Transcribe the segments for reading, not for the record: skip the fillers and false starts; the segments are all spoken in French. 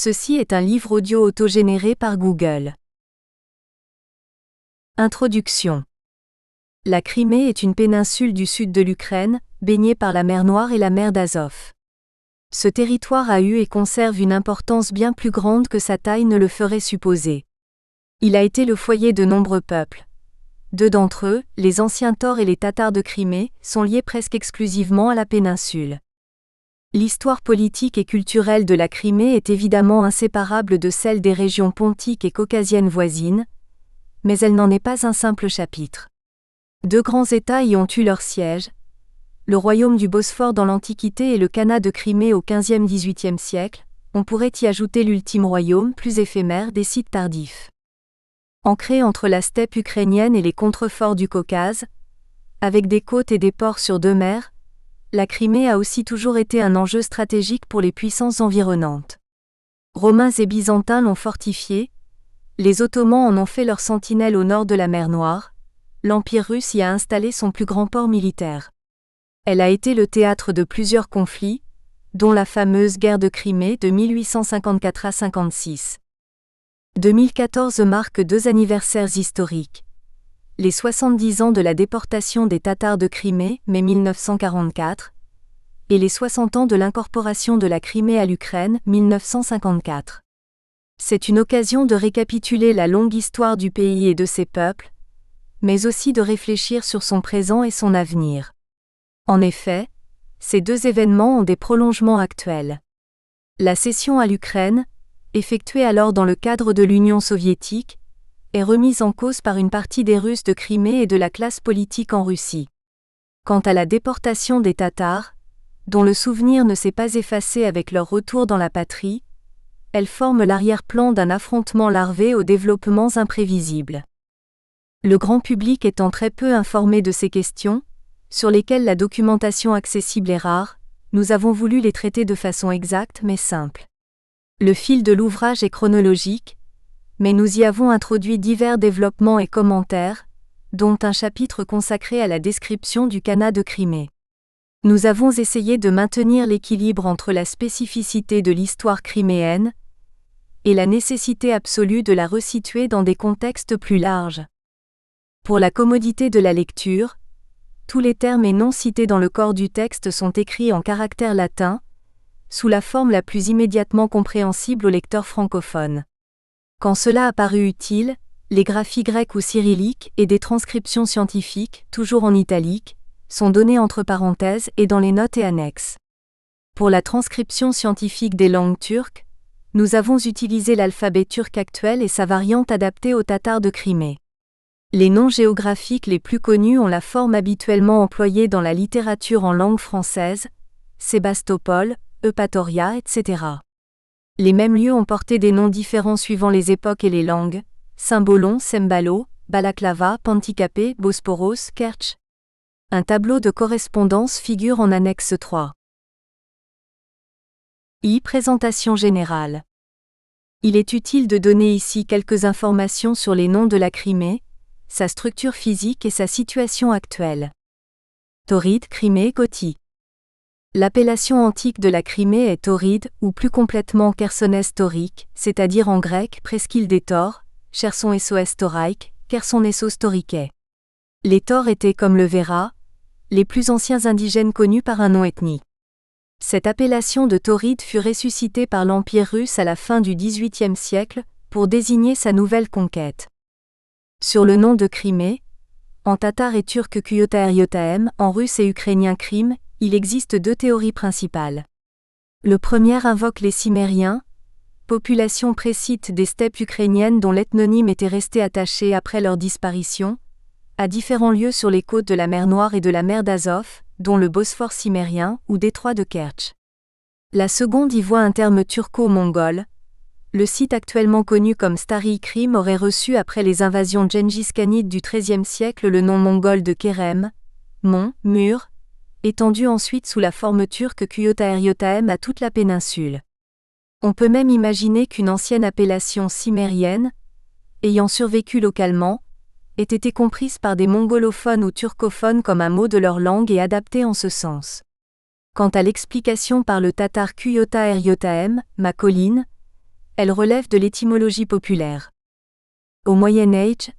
Ceci est un livre audio autogénéré par Google. Introduction. La Crimée est une péninsule du sud de l'Ukraine, baignée par la mer Noire et la mer d'Azov. Ce territoire a eu et conserve une importance bien plus grande que sa taille ne le ferait supposer. Il a été le foyer de nombreux peuples. Deux d'entre eux, les anciens Taurs et les Tatars de Crimée, sont liés presque exclusivement à la péninsule. L'histoire politique et culturelle de la Crimée est évidemment inséparable de celle des régions pontiques et caucasiennes voisines, mais elle n'en est pas un simple chapitre. Deux grands États y ont eu leur siège, le royaume du Bosphore dans l'Antiquité et le Khanat de Crimée au XVe-XVIIIe siècle, on pourrait y ajouter l'ultime royaume plus éphémère des Scythes tardifs. Ancré entre la steppe ukrainienne et les contreforts du Caucase, avec des côtes et des ports sur deux mers, la Crimée a aussi toujours été un enjeu stratégique pour les puissances environnantes. Romains et Byzantins l'ont fortifiée, les Ottomans en ont fait leur sentinelle au nord de la mer Noire, l'Empire russe y a installé son plus grand port militaire. Elle a été le théâtre de plusieurs conflits, dont la fameuse guerre de Crimée de 1854 à 56. 2014 marque deux anniversaires historiques. Les 70 ans de la déportation des Tatars de Crimée, mai 1944, et les 60 ans de l'incorporation de la Crimée à l'Ukraine, 1954. C'est une occasion de récapituler la longue histoire du pays et de ses peuples, mais aussi de réfléchir sur son présent et son avenir. En effet, ces deux événements ont des prolongements actuels. La cession à l'Ukraine, effectuée alors dans le cadre de l'Union soviétique, est remise en cause par une partie des Russes de Crimée et de la classe politique en Russie. Quant à la déportation des Tatars, dont le souvenir ne s'est pas effacé avec leur retour dans la patrie, elle forme l'arrière-plan d'un affrontement larvé aux développements imprévisibles. Le grand public étant très peu informé de ces questions, sur lesquelles la documentation accessible est rare, nous avons voulu les traiter de façon exacte mais simple. Le fil de l'ouvrage est chronologique, mais nous y avons introduit divers développements et commentaires, dont un chapitre consacré à la description du Khanat de Crimée. Nous avons essayé de maintenir l'équilibre entre la spécificité de l'histoire criméenne et la nécessité absolue de la resituer dans des contextes plus larges. Pour la commodité de la lecture, tous les termes et noms cités dans le corps du texte sont écrits en caractères latins, sous la forme la plus immédiatement compréhensible aux lecteurs francophones. Quand cela a paru utile, les graphies grecques ou cyrilliques et des transcriptions scientifiques, toujours en italique, sont données entre parenthèses et dans les notes et annexes. Pour la transcription scientifique des langues turques, nous avons utilisé l'alphabet turc actuel et sa variante adaptée aux Tatars de Crimée. Les noms géographiques les plus connus ont la forme habituellement employée dans la littérature en langue française, Sébastopol, Eupatoria, etc. Les mêmes lieux ont porté des noms différents suivant les époques et les langues, Cymbolon, Sembalo, Balaklava, Panticapé, Bosporos, Kertch. Un tableau de correspondance figure en annexe 3. Présentation générale. Il est utile de donner ici quelques informations sur les noms de la Crimée, sa structure physique et sa situation actuelle. Tauride, Crimée, Coti. L'appellation antique de la Crimée est Tauride, ou plus complètement Chersonès taurique, c'est-à-dire en grec presqu'île des Taures, Cherson Essos taurique, Kherson Essos tauriquais. Les Taures étaient comme le Véra, les plus anciens indigènes connus par un nom ethnique. Cette appellation de Tauride fut ressuscitée par l'Empire russe à la fin du XVIIIe siècle, pour désigner sa nouvelle conquête. Sur le nom de Crimée, en tatar et turc Kuyota-Eryotaem, en russe et ukrainien Krim, il existe deux théories principales. Le premier invoque les Cimériens, population pré-scythe des steppes ukrainiennes dont l'ethnonyme était resté attaché après leur disparition, à différents lieux sur les côtes de la mer Noire et de la mer d'Azov, dont le Bosphore cimérien ou détroit de Kertch. La seconde y voit un terme turco-mongol. Le site actuellement connu comme Stary Krim aurait reçu après les invasions djenghiskanides du XIIIe siècle le nom mongol de Kerem, mont, mur, étendu ensuite sous la forme turque Kuyota-Eryotaem à toute la péninsule. On peut même imaginer qu'une ancienne appellation cimérienne, ayant survécu localement, ait été comprise par des mongolophones ou turcophones comme un mot de leur langue et adaptée en ce sens. Quant à l'explication par le tatar Kuyota-Eryotaem, ma colline, Elle relève de l'étymologie populaire. Au Moyen Âge,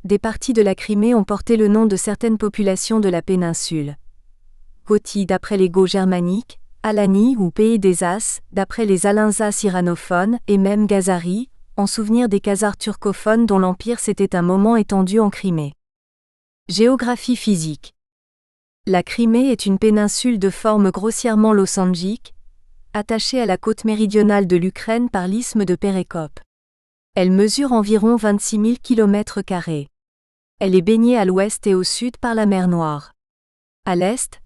des parties de la Crimée ont porté le nom de certaines populations de la péninsule. Gothi d'après les Goths germaniques, Alani ou Pays des As, d'après les Alinzas iranophones, et même Gazari, en souvenir des Khazars turcophones dont l'empire s'était un moment étendu en Crimée. Géographie physique. La Crimée est une péninsule de forme grossièrement losangique, attachée à la côte méridionale de l'Ukraine par l'isthme de Pérekop. Elle mesure environ 26 000 km². Elle est baignée à l'ouest et au sud par la mer Noire. À l'est,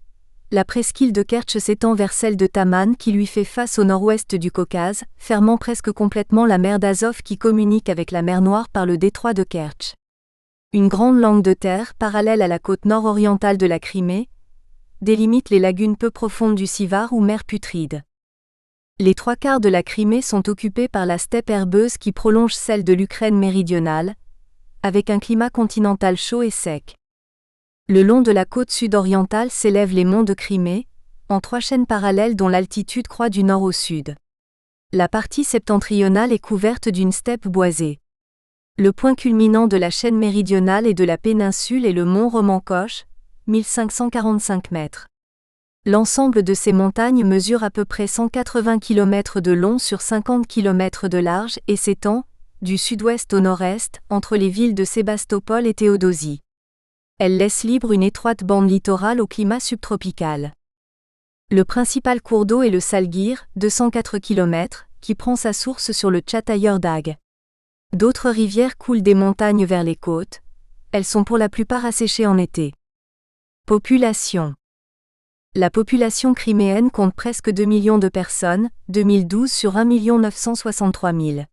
la presqu'île de Kertch s'étend vers celle de Taman qui lui fait face au nord-ouest du Caucase, fermant presque complètement la mer d'Azov qui communique avec la mer Noire par le détroit de Kertch. Une grande langue de terre, parallèle à la côte nord-orientale de la Crimée, délimite les lagunes peu profondes du Sivar ou mer Putride. Les 3/4 de la Crimée sont occupés par la steppe herbeuse qui prolonge celle de l'Ukraine méridionale, avec un climat continental chaud et sec. Le long de la côte sud-orientale s'élèvent les monts de Crimée, en 3 chaînes parallèles dont l'altitude croît du nord au sud. La partie septentrionale est couverte d'une steppe boisée. Le point culminant de la chaîne méridionale et de la péninsule est le mont Romancoche, 1545 mètres. L'ensemble de ces montagnes mesure à peu près 180 km de long sur 50 km de large et s'étend, du sud-ouest au nord-est, entre les villes de Sébastopol et Théodosie. Elle laisse libre une étroite bande littorale au climat subtropical. Le principal cours d'eau est le Salguir, 204 km, qui prend sa source sur le Tchataïeur Dag. D'autres rivières coulent des montagnes vers les côtes, elles sont pour la plupart asséchées en été. Population. La population criméenne compte presque 2 millions de personnes, 2012 sur 1 963 000.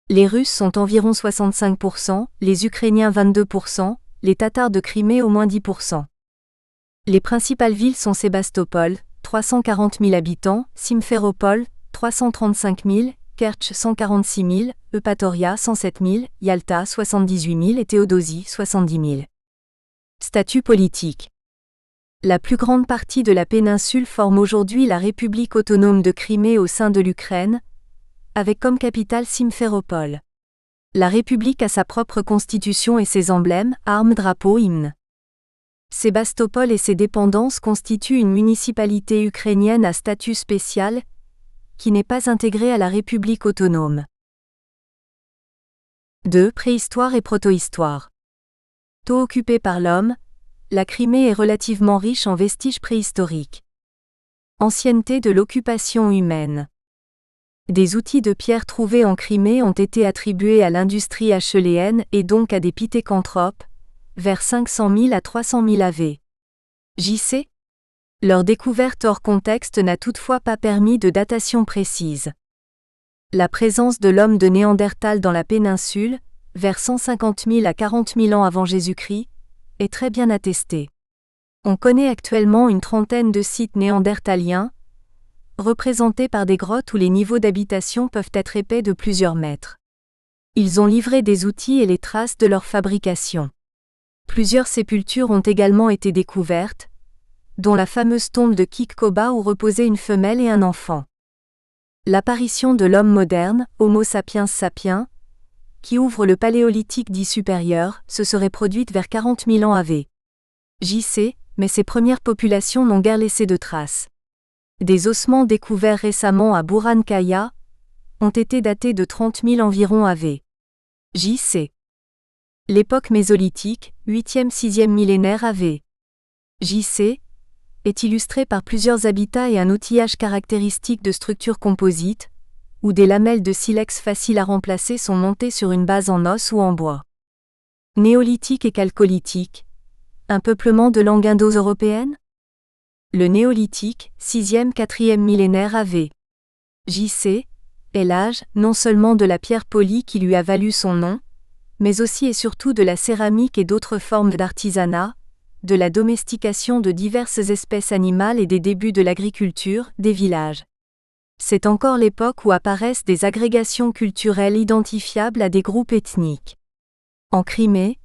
Les Russes sont environ 65%, les Ukrainiens 22%, les Tatars de Crimée au moins 10%. Les principales villes sont Sébastopol, 340 000 habitants, Simferopol, 335 000, Kertch 146 000, Eupatoria 107 000, Yalta 78 000 et Théodosie 70 000. Statut politique. La plus grande partie de la péninsule forme aujourd'hui la République autonome de Crimée au sein de l'Ukraine, avec comme capitale Simferopol. La République a sa propre constitution et ses emblèmes, armes, drapeaux, hymnes. Sébastopol et ses dépendances constituent une municipalité ukrainienne à statut spécial, qui n'est pas intégrée à la République autonome. 2. Préhistoire et protohistoire. Tôt occupée par l'homme, la Crimée est relativement riche en vestiges préhistoriques. Ancienneté de l'occupation humaine. Des outils de pierre trouvés en Crimée ont été attribués à l'industrie acheuléenne et donc à des pithécanthropes, vers 500 000 à 300 000 AV. JC. Leur découverte hors contexte n'a toutefois pas permis de datation précise. La présence de l'homme de Néandertal dans la péninsule, vers 150 000 à 40 000 ans avant Jésus-Christ, est très bien attestée. On connaît actuellement une trentaine de sites néandertaliens, représentés par des grottes où les niveaux d'habitation peuvent être épais de plusieurs mètres. Ils ont livré des outils et les traces de leur fabrication. Plusieurs sépultures ont également été découvertes, dont la fameuse tombe de Kikkoba où reposait une femelle et un enfant. L'apparition de l'homme moderne, Homo sapiens sapiens, qui ouvre le paléolithique dit supérieur, se serait produite vers 40 000 ans AV. JC, mais ces premières populations n'ont guère laissé de traces. Des ossements découverts récemment à Bourankaya ont été datés de 30 000 environ AV. JC. L'époque mésolithique, 8e-6e millénaire AV. JC, est illustrée par plusieurs habitats et un outillage caractéristique de structures composites, où des lamelles de silex faciles à remplacer sont montées sur une base en os ou en bois. Néolithique et chalcolithique. Un peuplement de langue indo-européenne ? Le néolithique, 6e-4e millénaire AV. JC, est l'âge, non seulement de la pierre polie qui lui a valu son nom, mais aussi et surtout de la céramique et d'autres formes d'artisanat, de la domestication de diverses espèces animales et des débuts de l'agriculture, des villages. C'est encore l'époque où apparaissent des agrégations culturelles identifiables à des groupes ethniques. En Crimée,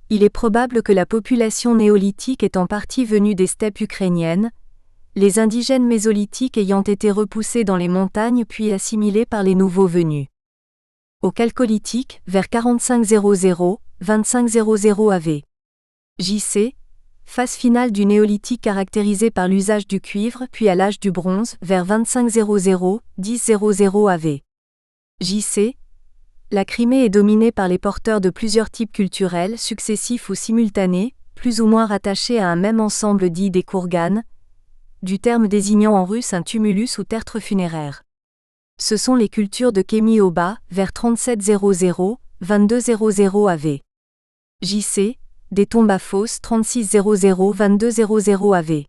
il est probable que la population néolithique est en partie venue des steppes ukrainiennes, les indigènes mésolithiques ayant été repoussés dans les montagnes puis assimilés par les nouveaux venus. Au Chalcolithique, vers 4500-2500 AV. JC, phase finale du néolithique caractérisée par l'usage du cuivre puis à l'âge du bronze, vers 2500-1000 AV. JC, la Crimée est dominée par les porteurs de plusieurs types culturels successifs ou simultanés, plus ou moins rattachés à un même ensemble dit des kourganes, du terme désignant en russe un tumulus ou tertre funéraire. Ce sont les cultures de Kémi-Oba, vers 3700-2200 AV. JC, des tombes à fosses 3600-2200 AV.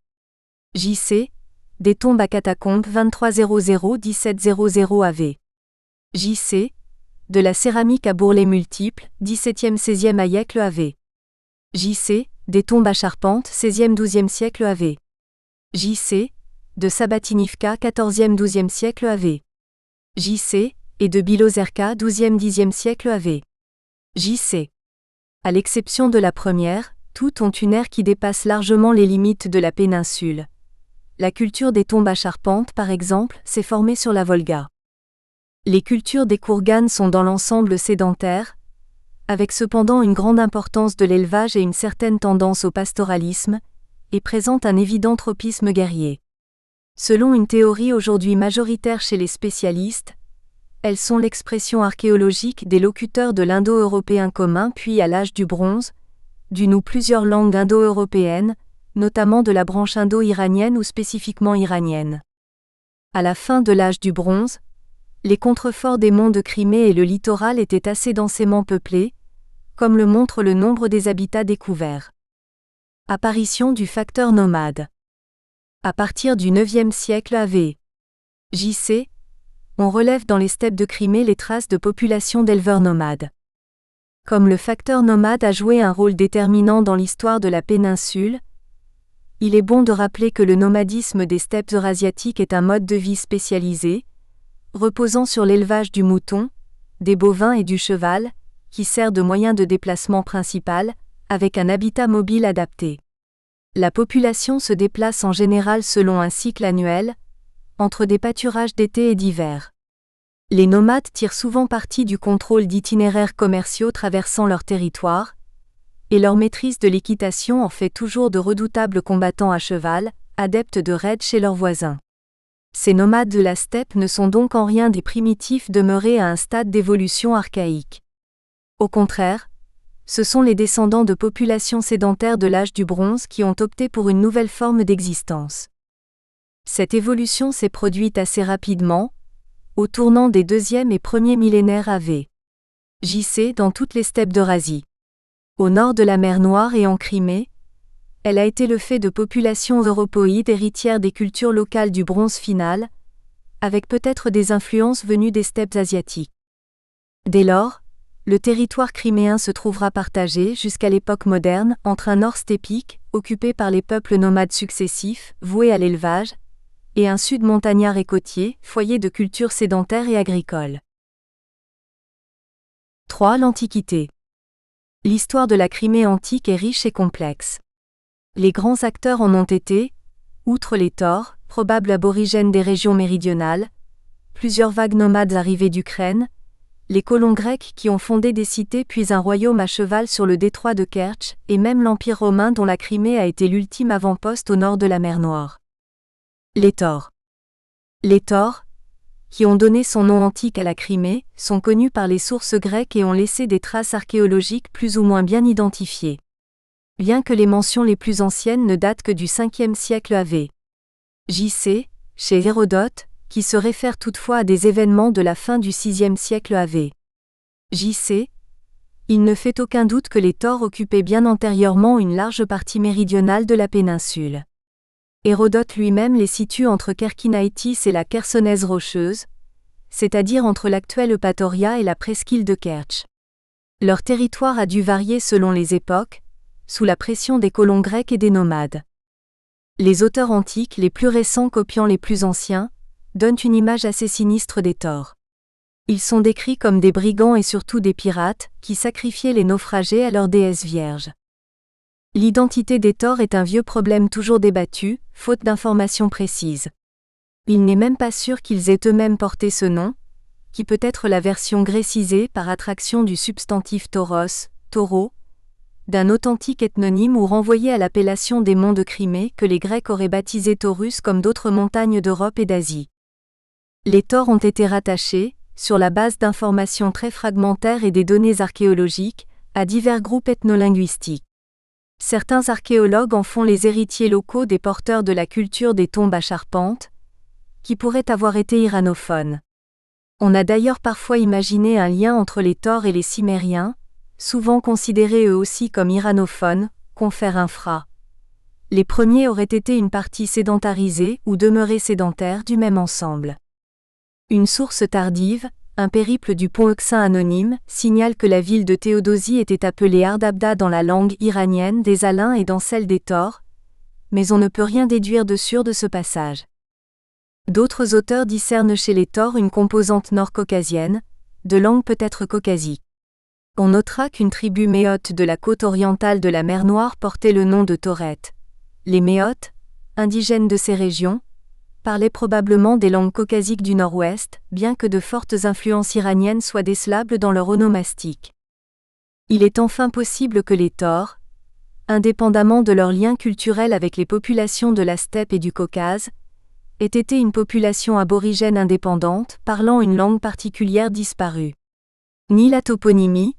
JC, des tombes à catacombes 2300-1700 AV. JC, de la céramique à bourrelets multiples, 17e-16e siècle AV. JC, des tombes à charpente 16e-12e siècle AV. JC, de Sabatinivka 14e-12e siècle AV. JC, et de Bilozerka 12e-10e siècle AV. JC. À l'exception de la première, toutes ont une ère qui dépasse largement les limites de la péninsule. La culture des tombes à charpente, par exemple, s'est formée sur la Volga. Les cultures des kourganes sont dans l'ensemble sédentaires, avec cependant une grande importance de l'élevage et une certaine tendance au pastoralisme, et présentent un évident tropisme guerrier. Selon une théorie aujourd'hui majoritaire chez les spécialistes, elles sont l'expression archéologique des locuteurs de l'indo-européen commun puis à l'âge du bronze, d'une ou plusieurs langues indo-européennes, notamment de la branche indo-iranienne ou spécifiquement iranienne. À la fin de l'âge du bronze, les contreforts des monts de Crimée et le littoral étaient assez densément peuplés, comme le montre le nombre des habitats découverts. Apparition du facteur nomade. À partir du IXe siècle AV. JC, on relève dans les steppes de Crimée les traces de populations d'éleveurs nomades. Comme le facteur nomade a joué un rôle déterminant dans l'histoire de la péninsule, il est bon de rappeler que le nomadisme des steppes eurasiatiques est un mode de vie spécialisé, reposant sur l'élevage du mouton, des bovins et du cheval, qui sert de moyen de déplacement principal, avec un habitat mobile adapté. La population se déplace en général selon un cycle annuel, entre des pâturages d'été et d'hiver. Les nomades tirent souvent parti du contrôle d'itinéraires commerciaux traversant leur territoire, et leur maîtrise de l'équitation en fait toujours de redoutables combattants à cheval, adeptes de raids chez leurs voisins. Ces nomades de la steppe ne sont donc en rien des primitifs demeurés à un stade d'évolution archaïque. Au contraire, ce sont les descendants de populations sédentaires de l'âge du bronze qui ont opté pour une nouvelle forme d'existence. Cette évolution s'est produite assez rapidement, au tournant des deuxième et premier millénaires AV. JC dans toutes les steppes d'Eurasie. Au nord de la mer Noire et en Crimée, elle a été le fait de populations europoïdes héritières des cultures locales du bronze final, avec peut-être des influences venues des steppes asiatiques. Dès lors, le territoire criméen se trouvera partagé jusqu'à l'époque moderne entre un nord steppique, occupé par les peuples nomades successifs, voués à l'élevage, et un sud montagnard et côtier, foyer de cultures sédentaires et agricoles. 3. L'Antiquité. L'histoire de la Crimée antique est riche et complexe. Les grands acteurs en ont été, outre les Taures, probables aborigènes des régions méridionales, plusieurs vagues nomades arrivées d'Ukraine, les colons grecs qui ont fondé des cités puis un royaume à cheval sur le détroit de Kertch, et même l'Empire romain dont la Crimée a été l'ultime avant-poste au nord de la mer Noire. Les Taures. Les Taures, qui ont donné son nom antique à la Crimée, sont connus par les sources grecques et ont laissé des traces archéologiques plus ou moins bien identifiées. Bien que les mentions les plus anciennes ne datent que du 5e siècle AV. JC, chez Hérodote, qui se réfère toutefois à des événements de la fin du 6e siècle AV. JC, il ne fait aucun doute que les Taures occupaient bien antérieurement une large partie méridionale de la péninsule. Hérodote lui-même les situe entre Kerkinaïtis et la Chersonèse rocheuse, c'est-à-dire entre l'actuelle Eupatoria et la presqu'île de Kertch. Leur territoire a dû varier selon les époques, sous la pression des colons grecs et des nomades. Les auteurs antiques les plus récents copiant les plus anciens, donnent une image assez sinistre des Taures. Ils sont décrits comme des brigands et surtout des pirates, qui sacrifiaient les naufragés à leur déesse vierge. L'identité des Taures est un vieux problème toujours débattu, faute d'informations précises. Il n'est même pas sûr qu'ils aient eux-mêmes porté ce nom, qui peut être la version grécisée par attraction du substantif tauros, taureau, d'un authentique ethnonyme ou renvoyé à l'appellation des monts de Crimée que les Grecs auraient baptisé Taurus comme d'autres montagnes d'Europe et d'Asie. Les Taures ont été rattachés, sur la base d'informations très fragmentaires et des données archéologiques, à divers groupes ethnolinguistiques. Certains archéologues en font les héritiers locaux des porteurs de la culture des tombes à charpente, qui pourraient avoir été iranophones. On a d'ailleurs parfois imaginé un lien entre les Taures et les Cimmériens, souvent considérés eux aussi comme iranophones, confère infra. Les premiers auraient été une partie sédentarisée ou demeurée sédentaire du même ensemble. Une source tardive, un périple du pont Euxin anonyme, signale que la ville de Théodosie était appelée Ardabda dans la langue iranienne des Alains et dans celle des Taures, mais on ne peut rien déduire de sûr de ce passage. D'autres auteurs discernent chez les Taures une composante nord-caucasienne, de langue peut-être caucasique. On notera qu'une tribu méote de la côte orientale de la mer Noire portait le nom de Taurettes. Les méotes, indigènes de ces régions, parlaient probablement des langues caucasiques du nord-ouest, bien que de fortes influences iraniennes soient décelables dans leur onomastique. Il est enfin possible que les Taures, indépendamment de leur lien culturel avec les populations de la steppe et du Caucase, aient été une population aborigène indépendante, parlant une langue particulière disparue. Ni la toponymie,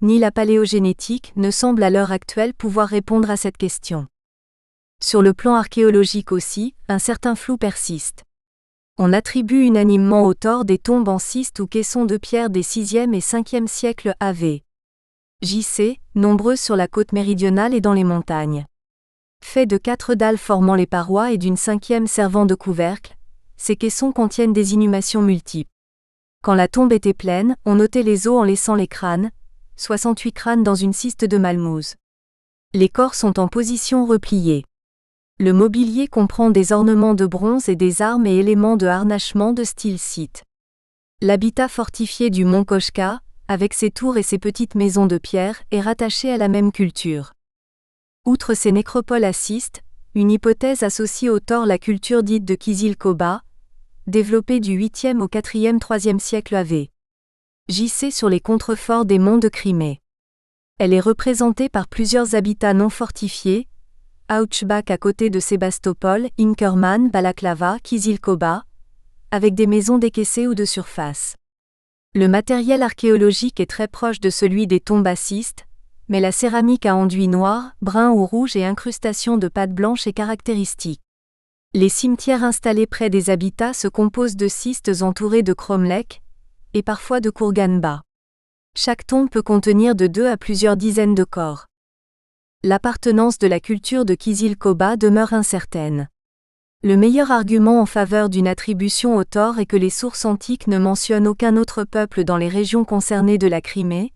ni la paléogénétique ne semblent à l'heure actuelle pouvoir répondre à cette question. Sur le plan archéologique aussi, un certain flou persiste. On attribue unanimement aux Taures des tombes en schiste ou caissons de pierre des 6e et 5e siècles AV. JC, nombreuses sur la côte méridionale et dans les montagnes. Faits de 4 dalles formant les parois et d'une 5e servant de couvercle, ces caissons contiennent des inhumations multiples. Quand la tombe était pleine, on notait les os en laissant les crânes, 68 crânes dans une ciste de malmouze. Les corps sont en position repliée. Le mobilier comprend des ornements de bronze et des armes et éléments de harnachement de style scythe. L'habitat fortifié du mont Koshka, avec ses tours et ses petites maisons de pierre, est rattaché à la même culture. Outre ces nécropoles à schiste, une hypothèse associe aux Taures la culture dite de Kizil-Koba, développée du 8e au 4e 3e siècle AV. JC sur les contreforts des monts de Crimée. Elle est représentée par plusieurs habitats non fortifiés, Auchbach à côté de Sébastopol, Inkerman, Balaklava, Kizil-Koba, avec des maisons décaissées ou de surface. Le matériel archéologique est très proche de celui des tombes à schiste, mais la céramique à enduit noir, brun ou rouge et incrustation de pâte blanche est caractéristique. Les cimetières installés près des habitats se composent de schistes entourés de cromlech, et parfois de kourgan-bas. Chaque tombe peut contenir de 2 à plusieurs dizaines de corps. L'appartenance de la culture de Kizil-Koba demeure incertaine. Le meilleur argument en faveur d'une attribution aux Taures est que les sources antiques ne mentionnent aucun autre peuple dans les régions concernées de la Crimée,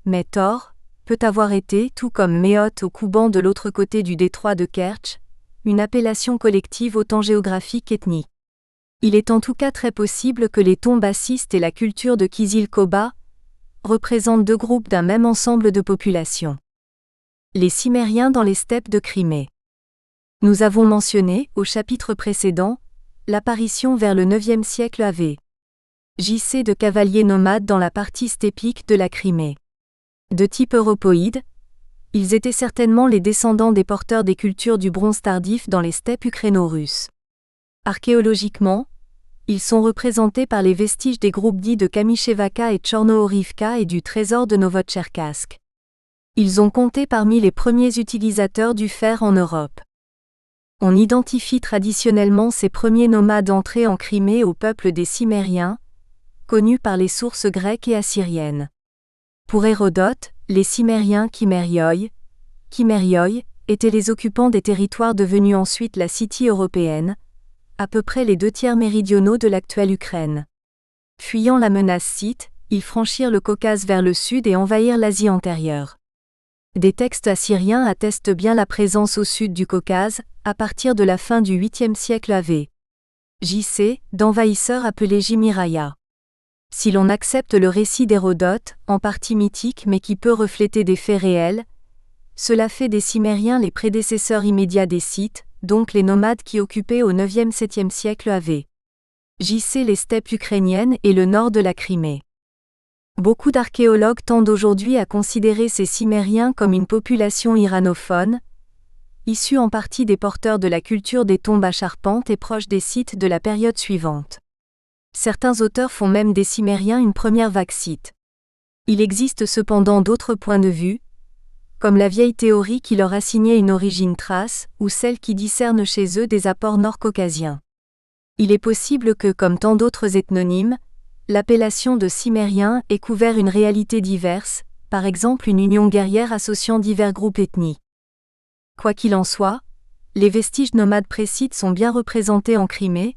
mais Taure peut avoir été, tout comme Méote au Kouban de l'autre côté du détroit de Kertch, une appellation collective autant géographique qu'ethnique. Il est en tout cas très possible que les tombes à schiste et la culture de Kizil-Koba représentent 2 groupes d'un même ensemble de populations. Les Cimmériens dans les steppes de Crimée. Nous avons mentionné, au chapitre précédent, l'apparition vers le 9e siècle AV. JC de cavaliers nomades dans la partie steppique de la Crimée. De type europoïde, ils étaient certainement les descendants des porteurs des cultures du bronze tardif dans les steppes ukréno-russes. Archéologiquement, ils sont représentés par les vestiges des groupes dits de Kamyshevaka et Tchornohorivka et du trésor de Novotcherkassk. Ils ont compté parmi les premiers utilisateurs du fer en Europe. On identifie traditionnellement ces premiers nomades entrés en Crimée au peuple des Cimmériens, connus par les sources grecques et assyriennes. Pour Hérodote, les Cimmériens Kimérioi étaient les occupants des territoires devenus ensuite la Scythie européenne, à peu près les 2/3 méridionaux de l'actuelle Ukraine. Fuyant la menace scythe, ils franchirent le Caucase vers le sud et envahirent l'Asie antérieure. Des textes assyriens attestent bien la présence au sud du Caucase, à partir de la fin du 8e siècle AV. JC, d'envahisseurs appelés Jimiraya. Si l'on accepte le récit d'Hérodote, en partie mythique mais qui peut refléter des faits réels, Cela fait des Cimmériens les prédécesseurs immédiats des Scythes, donc les nomades qui occupaient au 9e-7e siècle AV. JC les steppes ukrainiennes et le nord de la Crimée. Beaucoup d'archéologues tendent aujourd'hui à considérer ces Cimmériens comme une population iranophone, issue en partie des porteurs de la culture des tombes à charpente et proche des Scythes de la période suivante. Certains auteurs font même des Cimmériens une première vague scythe. Il existe cependant d'autres points de vue, comme la vieille théorie qui leur assignait une origine thrace, ou celle qui discerne chez eux des apports nord-caucasiens. Il est possible que, comme tant d'autres ethnonymes, l'appellation de Cimmérien ait couvert une réalité diverse, par exemple une union guerrière associant divers groupes ethniques. Quoi qu'il en soit, les vestiges nomades pré-scythes sont bien représentés en Crimée,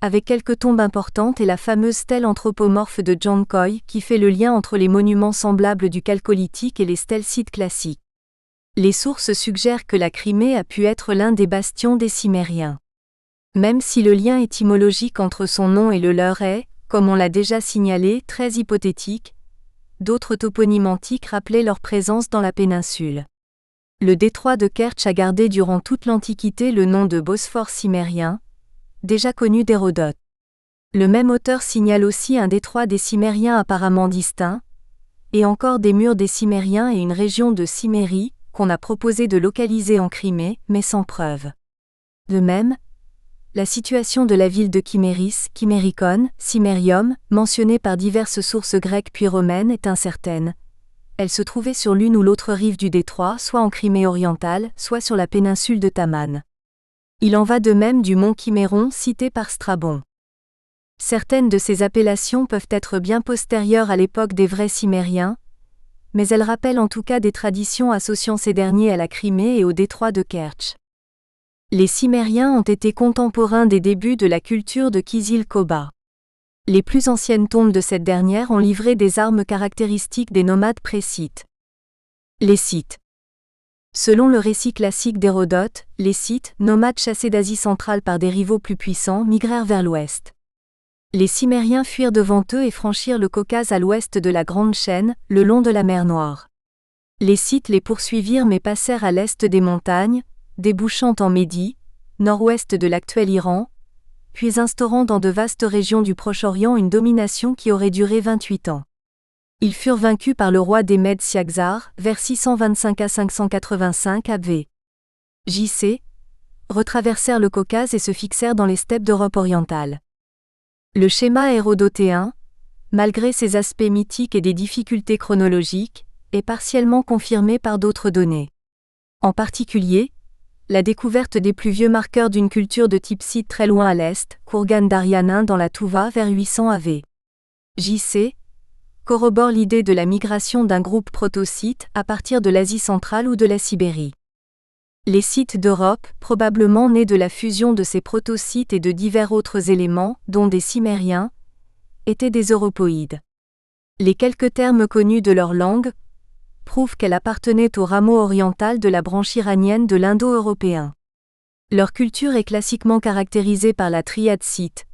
avec quelques tombes importantes et la fameuse stèle anthropomorphe de Jankoï qui fait le lien entre les monuments semblables du Chalcolithique et les stèles scythes classiques. Les sources suggèrent que la Crimée a pu être l'un des bastions des Cimmériens. Même si le lien étymologique entre son nom et le leur est, comme on l'a déjà signalé, très hypothétique, d'autres toponymes antiques rappelaient leur présence dans la péninsule. Le détroit de Kertch a gardé durant toute l'Antiquité le nom de Bosphore cimmérien, déjà connu d'Hérodote. Le même auteur signale aussi un détroit des Cimmériens apparemment distinct, et encore des murs des Cimmériens et une région de Cimmérie, qu'on a proposé de localiser en Crimée, mais sans preuve. De même, la situation de la ville de Chiméris, Chiméricon, Cimmerium, mentionnée par diverses sources grecques puis romaines, est incertaine. Elle se trouvait sur l'une ou l'autre rive du détroit, soit en Crimée orientale, soit sur la péninsule de Taman. Il en va de même du mont Chiméron cité par Strabon. Certaines de ces appellations peuvent être bien postérieures à l'époque des vrais Cimmériens, mais elles rappellent en tout cas des traditions associant ces derniers à la Crimée et au détroit de Kertch. Les Cimmériens ont été contemporains des débuts de la culture de Kizil-Koba. Les plus anciennes tombes de cette dernière ont livré des armes caractéristiques des nomades pré-scythes. Les Scythes. Selon le récit classique d'Hérodote, les Scythes, nomades chassés d'Asie centrale par des rivaux plus puissants, migrèrent vers l'ouest. Les Cimmériens fuirent devant eux et franchirent le Caucase à l'ouest de la Grande Chaîne, le long de la mer Noire. Les Scythes les poursuivirent mais passèrent à l'est des montagnes, débouchant en Médie, nord-ouest de l'actuel Iran, puis instaurant dans de vastes régions du Proche-Orient une domination qui aurait duré 28 ans. Ils furent vaincus par le roi des Mèdes Siaxar, vers 625 à 585 AV. JC, retraversèrent le Caucase et se fixèrent dans les steppes d'Europe orientale. Le schéma hérodotéen, malgré ses aspects mythiques et des difficultés chronologiques, est partiellement confirmé par d'autres données. En particulier, la découverte des plus vieux marqueurs d'une culture de type scythe très loin à l'est, Kourgan d'Arianin dans la Touva vers 800 AV. JC corrobore l'idée de la migration d'un groupe proto-scythe à partir de l'Asie centrale ou de la Sibérie. Les Scythes d'Europe, probablement nés de la fusion de ces proto-scythes et de divers autres éléments, dont des Cimmériens, étaient des Europoïdes. Les quelques termes connus de leur langue prouvent qu'elle appartenait au rameau oriental de la branche iranienne de l'indo-européen. Leur culture est classiquement caractérisée par la triade scythe,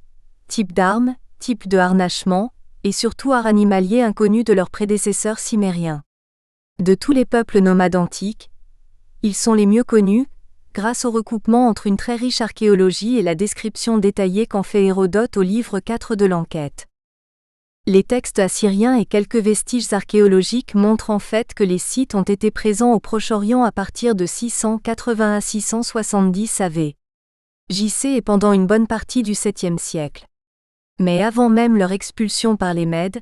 type d'armes, type de harnachement, et surtout art animalier inconnu de leurs prédécesseurs cimmériens. De tous les peuples nomades antiques, ils sont les mieux connus, grâce au recoupement entre une très riche archéologie et la description détaillée qu'en fait Hérodote au livre 4 de l'enquête. Les textes assyriens et quelques vestiges archéologiques montrent en fait que les Scythes ont été présents au Proche-Orient à partir de 680 à 670 AV. JC et pendant une bonne partie du 7e siècle. Mais avant même leur expulsion par les Mèdes,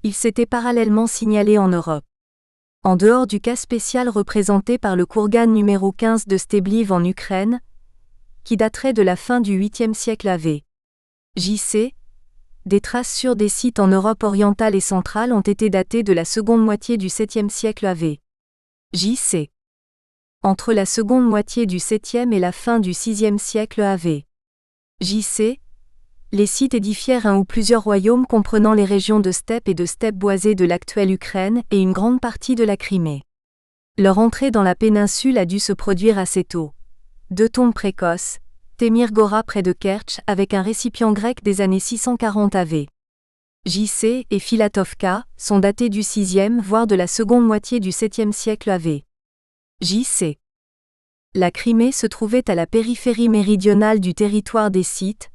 ils s'étaient parallèlement signalés en Europe. En dehors du cas spécial représenté par le Kourgan numéro 15 de Stebliv en Ukraine, qui daterait de la fin du 8e siècle AV. JC, des traces sûres des Scythes en Europe orientale et centrale ont été datées de la seconde moitié du 7e siècle AV. JC. Entre la seconde moitié du 7e et la fin du 6e siècle AV. JC. Les Scythes édifièrent un ou plusieurs royaumes comprenant les régions de steppes et de steppes boisées de l'actuelle Ukraine et une grande partie de la Crimée. Leur entrée dans la péninsule a dû se produire assez tôt. Deux tombes précoces, Temir Gora près de Kertch avec un récipient grec des années 640 AV. JC et Filatovka sont datées du 6e voire de la seconde moitié du 7e siècle AV. J.C. La Crimée se trouvait à la périphérie méridionale du territoire des Scythes,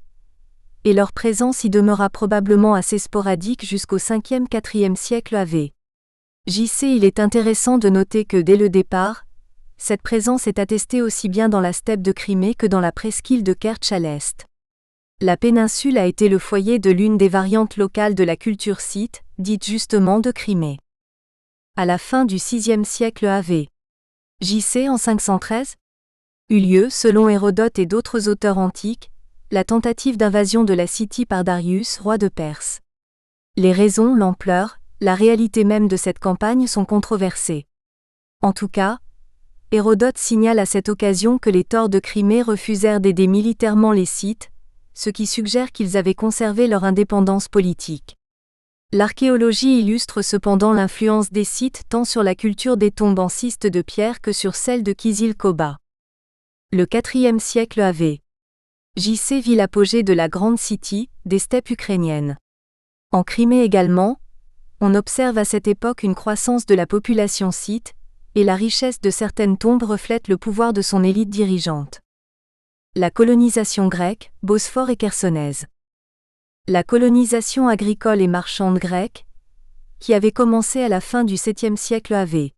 et leur présence y demeura probablement assez sporadique jusqu'au 5e-4e siècle AV. J.C. Il est intéressant de noter que dès le départ, cette présence est attestée aussi bien dans la steppe de Crimée que dans la presqu'île de Kertch à l'est. La péninsule a été le foyer de l'une des variantes locales de la culture scythe, dite justement de Crimée. À la fin du VIe siècle AV. J.C. en 513 eut lieu, selon Hérodote et d'autres auteurs antiques, la tentative d'invasion de la Scythie par Darius, roi de Perse. Les raisons, l'ampleur, la réalité même de cette campagne sont controversées. En tout cas, Hérodote signale à cette occasion que les Taures de Crimée refusèrent d'aider militairement les Scythes, ce qui suggère qu'ils avaient conservé leur indépendance politique. L'archéologie illustre cependant l'influence des Scythes tant sur la culture des tombes en schiste de pierre que sur celle de Kizil-Koba. Le IVe siècle AV. J.C. vit l'apogée de la Grande Scythie, des steppes ukrainiennes. En Crimée également, on observe à cette époque une croissance de la population scythe, et la richesse de certaines tombes reflète le pouvoir de son élite dirigeante. La colonisation grecque, Bosphore et Chersonèse. La colonisation agricole et marchande grecque, qui avait commencé à la fin du 7e siècle AV.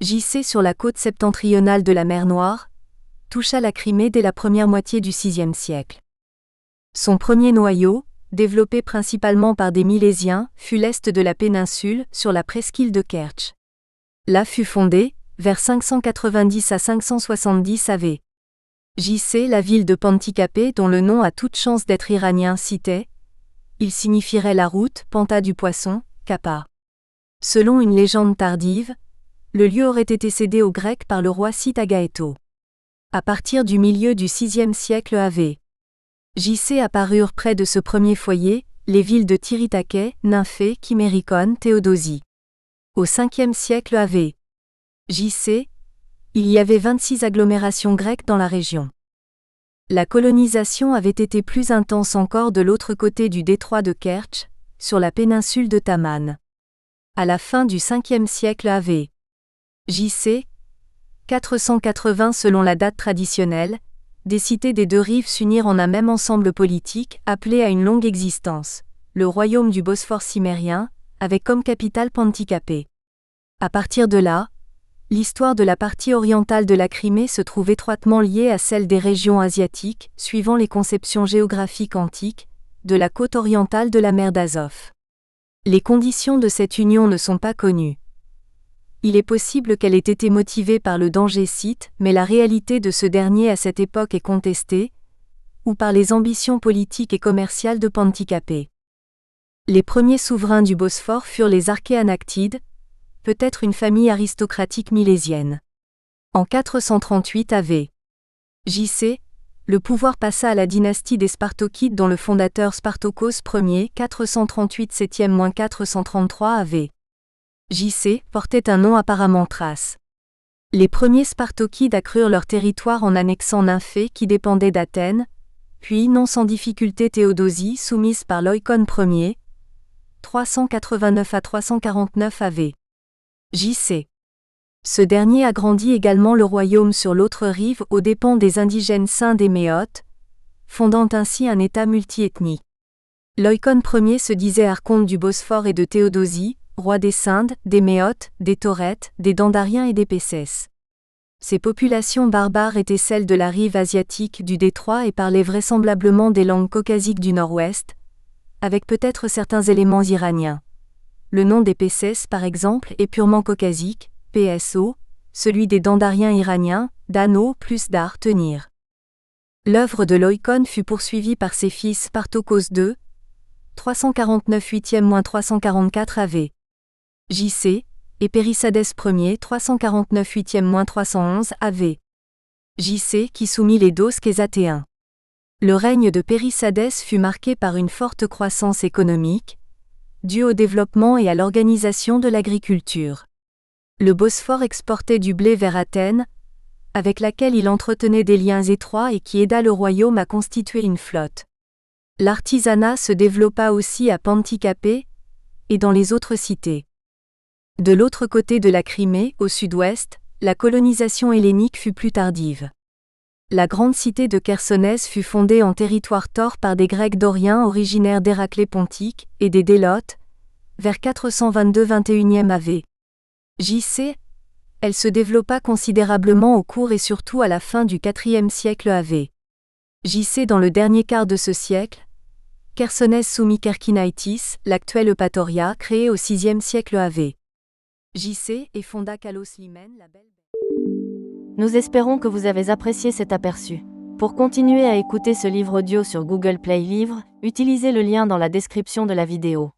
J.C. sur la côte septentrionale de la mer Noire, toucha la Crimée dès la première moitié du VIe siècle. Son premier noyau, développé principalement par des Milésiens, fut l'est de la péninsule, sur la presqu'île de Kertch. Là fut fondée, vers 590 à 570 AV. J.C. la ville de Panticapée dont le nom a toute chance d'être iranien citait. Il signifierait la route, Panta du poisson, Kappa. Selon une légende tardive, le lieu aurait été cédé aux Grecs par le roi scythe Agaéto. À partir du milieu du VIe siècle AV. J.C. apparurent près de ce premier foyer, les villes de Tiritake, Nymphée, Chiméricon, Théodosie. Au 5e siècle AV. J.C. il y avait 26 agglomérations grecques dans la région. La colonisation avait été plus intense encore de l'autre côté du détroit de Kertch, sur la péninsule de Taman. À la fin du 5e siècle AV. J.C. 480 selon la date traditionnelle, des cités des deux rives s'unirent en un même ensemble politique, appelé à une longue existence, le royaume du Bosphore cimérien, avec comme capitale Panticapée. À partir de là, l'histoire de la partie orientale de la Crimée se trouve étroitement liée à celle des régions asiatiques, suivant les conceptions géographiques antiques, de la côte orientale de la mer d'Azov. Les conditions de cette union ne sont pas connues. Il est possible qu'elle ait été motivée par le danger scythe, mais la réalité de ce dernier à cette époque est contestée, ou par les ambitions politiques et commerciales de Panticapée. Les premiers souverains du Bosphore furent les Archéanactides, peut-être une famille aristocratique milésienne. En 438 AV. J.C., le pouvoir passa à la dynastie des Spartokides dont le fondateur Spartokos Ier 438 7e-433 AV. J.C. portait un nom apparemment thrace. Les premiers Spartokides accrurent leur territoire en annexant Nymphée qui dépendait d'Athènes, puis non sans difficulté Théodosie soumise par Loïcon Ier, 389 à 349 AV. J.C. Ce dernier agrandit également le royaume sur l'autre rive aux dépens des indigènes sains des Méotes, fondant ainsi un État multiethnique. Loïcon Ier se disait archonte du Bosphore et de Théodosie, roi des Sindes, des Méotes, des Taurètes, des Dandariens et des Pessès. Ces populations barbares étaient celles de la rive asiatique du détroit et parlaient vraisemblablement des langues caucasiques du nord-ouest, avec peut-être certains éléments iraniens. Le nom des Pessès par exemple est purement caucasique, PSO, celui des Dandariens iraniens, Dano plus Dar tenir. L'œuvre de Loïcon fut poursuivie par ses fils Spartokos II, 349 8e-344 AV. J.C., et Périssadès Ier 349 8e-311 AV. J.C. qui soumit les Dosques et Athéens. Le règne de Périssadès fut marqué par une forte croissance économique, due au développement et à l'organisation de l'agriculture. Le Bosphore exportait du blé vers Athènes, avec laquelle il entretenait des liens étroits et qui aida le royaume à constituer une flotte. L'artisanat se développa aussi à Panticapée et dans les autres cités. De l'autre côté de la Crimée, au sud-ouest, la colonisation hellénique fut plus tardive. La grande cité de Chersonèse fut fondée en territoire tor par des Grecs doriens originaires d'Héraclée pontique et des Délotes, vers 422-21e AV. J.C. Elle se développa considérablement au cours et surtout à la fin du IVe siècle AV. J.C. dans le dernier quart de ce siècle, Chersonèse Soumi Kerkinaitis, l'actuelle Eupatoria, créée au VIe siècle AV. J.C. et fonda Kalos Limen, la belle. Nous espérons que vous avez apprécié cet aperçu. Pour continuer à écouter ce livre audio sur Google Play Livres, utilisez le lien dans la description de la vidéo.